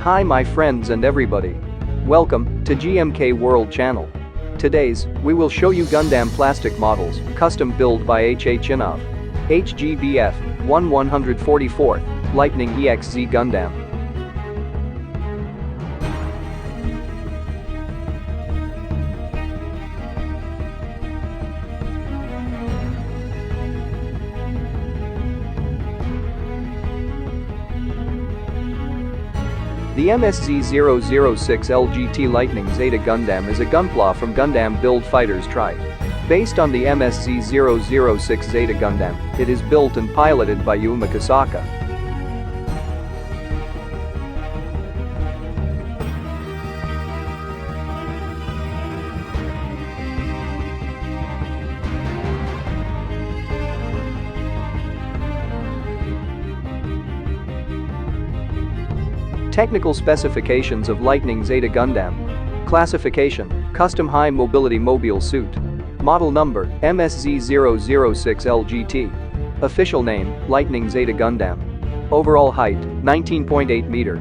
Hi my friends and everybody. Welcome to GMK World channel. Today's, we will show you Gundam plastic models, custom built by HGBF. HGBF 1/144th, Lightning Ex-Z Gundam. The MSZ-006 LGT Lightning Zeta Gundam is a Gunpla from Gundam Build Fighters Tribe. Based on the MSZ-006 Zeta Gundam, it is built and piloted by Yuuma Kousaka. Technical specifications of Lightning Zeta Gundam. Classification: Custom High Mobility Mobile Suit. Model number: MSZ-006 LGT. Official name: Lightning Zeta Gundam. Overall height: 19.8 meter.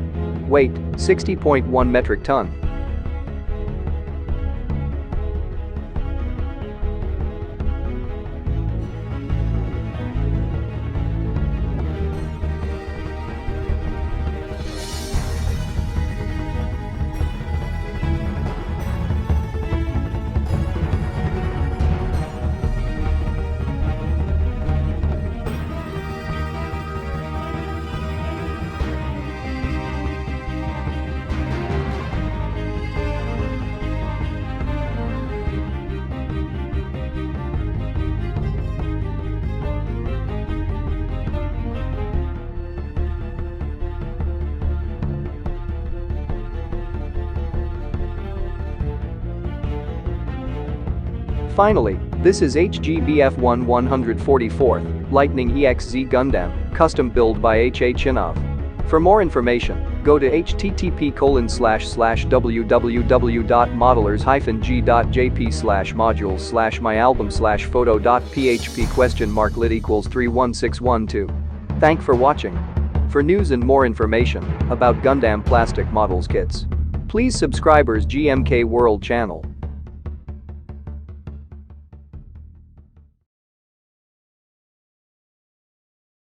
Weight: 60.1 metric ton. Finally, this is HGBF 1/144th, Lightning Ex-Z Gundam, custom built by HGBF. For more information, go to http://www.modelers-g.jp/modules/myalbum/photo.php?lit=31612. Thank for watching. For news and more information about Gundam plastic models kits, please subscribe GMK World channel.